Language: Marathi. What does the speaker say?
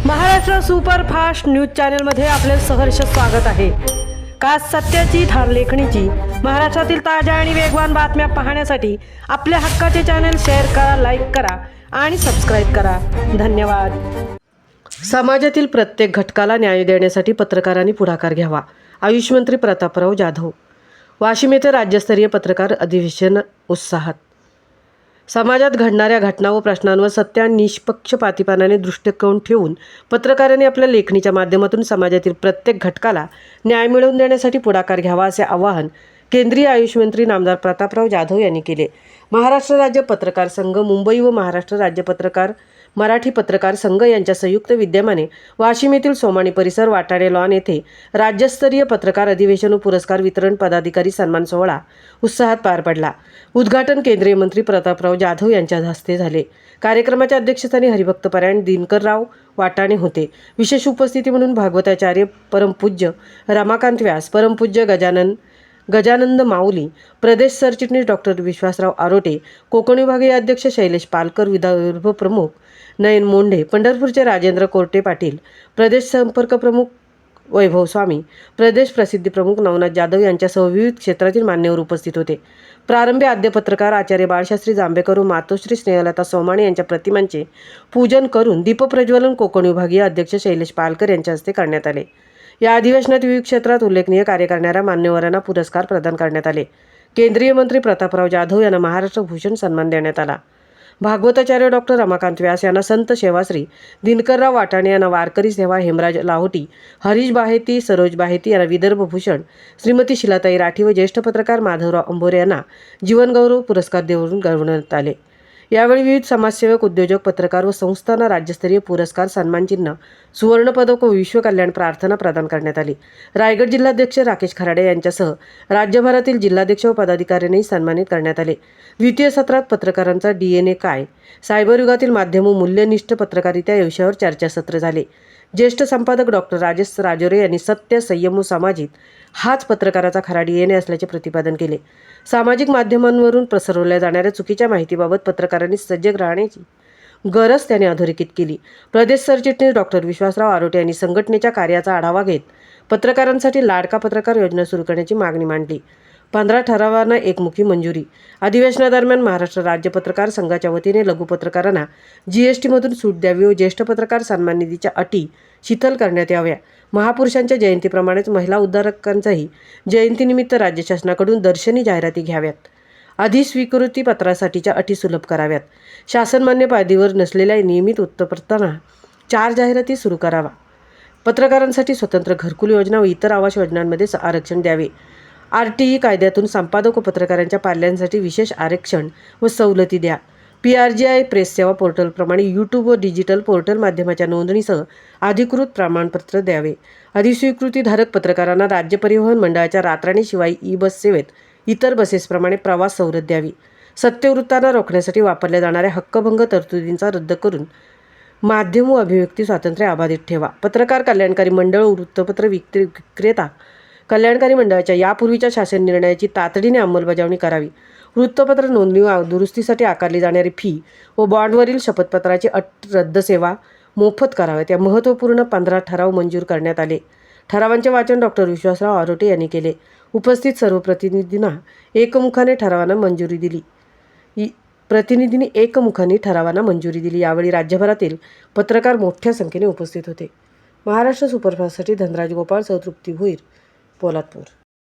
महाराष्ट्र सुपरफास्ट न्यूज चॅनलमध्ये आपले सहर्ष स्वागत आहे। खास सत्याची थार लेखणीची महाराष्ट्रातील ताज्या आणि वेगवान बातम्या पाहण्यासाठी आपल्या हक्काचे चॅनल शेअर करा, लाईक करा आणि सबस्क्राईब करा। धन्यवाद। समाजातील प्रत्येक घटकाला न्याय देण्यासाठी पत्रकारांनी पुढाकार घ्यावा। आयुष मंत्री प्रतापराव जाधव। वाशिम येथे राज्यस्तरीय पत्रकार अधिवेशन उत्साहात। समाजात घडणाऱ्या घटना व प्रश्नांवर सत्य आणि निष्पक्षपातीपणाने दृष्टिकोन ठेवून पत्रकारांनी आपल्या लेखणीच्या माध्यमातून समाजातील प्रत्येक घटकाला न्याय मिळवून देण्यासाठी पुढाकार घ्यावा असे आवाहन केंद्रीय आयुष मंत्री नामदार प्रतापराव जाधव यांनी केले। महाराष्ट्र राज्य पत्रकार संघ मुंबई व महाराष्ट्र राज्य मराठी पत्रकार संघ यांच्या संयुक्त विद्यमाने वाशिम येथील सोमाणी परिसर वाटाणे लॉन येथे राज्यस्तरीय पत्रकार अधिवेशन व पुरस्कार वितरण पदाधिकारी सन्मान सोहळा उत्साहात पार पडला। उद्घाटन केंद्रीय मंत्री प्रतापराव जाधव यांच्या हस्ते झाले। कार्यक्रमाच्या अध्यक्षस्थानी हरिभक्तपरायण दिनकरराव वाटाणे होते। विशेष उपस्थिती म्हणून भागवताचार्य परमपूज्य रमाकांत व्यास, परमपूज्य गजानंद माऊली, प्रदेश सरचिटणीस डॉक्टर विश्वासराव आरोटे, कोकण विभागीय अध्यक्ष शैलेश पालकर, विदर्भ प्रमुख नयन मोंढे, पंढरपूरचे राजेंद्र कोरटे पाटील, प्रदेश संपर्क प्रमुख वैभव स्वामी, प्रदेश प्रसिद्धी प्रमुख नवनाथ जाधव यांच्यासह विविध क्षेत्रातील मान्यवर उपस्थित होते। प्रारंभी आद्य पत्रकार आचार्य बाळशास्त्री जांभेकर व मातोश्री स्नेहलता सोमाणी यांच्या प्रतिमांचे पूजन करून दीपप्रज्वलन कोकण विभागीय अध्यक्ष शैलेश पालकर यांच्या हस्ते करण्यात आले। या अधिवेशनात विविध क्षेत्रात उल्लेखनीय कार्य करणाऱ्या मान्यवरांना पुरस्कार प्रदान करण्यात आले। केंद्रीय मंत्री प्रतापराव जाधव यांना महाराष्ट्र भूषण सन्मान देण्यात आला। भागवताचार्य डॉक्टर रमाकांत व्यास यांना संत सेवाश्री, दिनकरराव वाटाणे यांना वारकरी सेवा, हेमराज लाहोटी, हरीश बाहेती, सरोज बाहेती यांना विदर्भ भूषण, श्रीमती शिलाताई राठी व ज्येष्ठ पत्रकार माधवराव अंभोरे यांना जीवनगौरव पुरस्कार देऊन गौरवण्यात आले। यावेळी विविध समाजसेवक, उद्योजक, पत्रकार व संस्थांना राज्यस्तरीय पुरस्कार, सन्मानचिन्ह, सुवर्णपदक व विश्व कल्याण प्रार्थना प्रदान करण्यात आली। रायगड जिल्हाध्यक्ष राकेश खराडे यांच्यासह राज्यभरातील जिल्हाध्यक्ष व पदाधिकाऱ्यांनी सन्मानित करण्यात आले। द्वितीय सत्रात पत्रकारांचा DNA काय, सायबर युगातील माध्यम व मूल्यनिष्ठ पत्रकारिता या विषयावर चर्चासत्र झाले। ज्येष्ठ संपादक डॉक्टर राजेश राजोरे यांनी सत्य, संयम व समाजिक हाच पत्रकाराचा खरा DNA असल्याचे प्रतिपादन केले। सामाजिक माध्यमांवरून पसरवल्या जाणाऱ्या चुकीच्या माहितीबाबत पत्रकारांनी सजग राहण्याची गरज त्यांनी अधोरेखित केली। प्रदेश सरचिटणीस डॉक्टर विश्वासराव आरोटे यांनी संघटनेच्या कार्याचा आढावा घेत पत्रकारांसाठी लाडका पत्रकार योजना सुरू करण्याची मागणी मांडली। 15 ठरावांना एकमुखी मंजुरी। अधिवेशनादरम्यान महाराष्ट्र राज्य पत्रकार संघाच्या वतीने लघु पत्रकारांना GST मधून सूट द्यावी व ज्येष्ठ पत्रकार सन्मान निधीच्या अटी शिथिल करण्यात याव्या। महापुरुषांच्या जयंतीप्रमाणेच महिला उद्धारकांचाही जयंतीनिमित्त राज्य शासनाकडून दर्शनी जाहिराती घ्याव्यात। अधिस्वीकृती पत्रासाठीच्या अटी सुलभ कराव्यात। शासनमान्य पायदीवर नसलेल्या नियमित वृत्तपत्रांना 4 जाहिराती सुरू करावा। पत्रकारांसाठी स्वतंत्र घरकुल योजना व इतर आवास योजनांमध्ये आरक्षण द्यावे। RTE कायद्यातून संपादक व पत्रकारांच्या पाल्यांसाठी विशेष आरक्षण व सवलती द्या। PRGI प्रेस सेवा पोर्टलप्रमाणे YouTube व डिजिटल पोर्टल माध्यमाच्या नोंदणीसह अधिकृत प्रमाणपत्र द्यावे। अधिस्वीकृतीधारक पत्रकारांना राज्य परिवहन मंडळाच्या रातराणी शिवाय ई-बस सेवेत इतर बसेसप्रमाणे प्रवास सवलत द्यावी। सत्यवृत्तांना रोखण्यासाठी वापरल्या जाणाऱ्या हक्कभंग तरतुदींचा रद्द करून माध्यम व अभिव्यक्ती स्वातंत्र्य अबाधित ठेवा। पत्रकार कल्याणकारी मंडळ व वृत्तपत्र विक्रेता कल्याणकारी मंडळाच्या यापूर्वीच्या शासन निर्णयाची तातडीने अंमलबजावणी करावी। वृत्तपत्र नोंदणी व दुरुस्तीसाठी आकारली जाणारी फी व बॉन्डवरील शपथपत्राची अट रद्द सेवा मोफत कराव्यात। या महत्त्वपूर्ण 15 ठराव मंजूर करण्यात आले। ठरावांचे वाचन डॉक्टर विश्वासराव आरोटे यांनी केले। उपस्थित सर्व प्रतिनिधींना एकमुखाने ठरावांना मंजुरी दिली। यावेळी राज्यभरातील पत्रकार मोठ्या संख्येने उपस्थित होते। महाराष्ट्र सुपरफास्टसाठी धनराज गोपाळ, तृप्ती भोईर, पोलादपूर।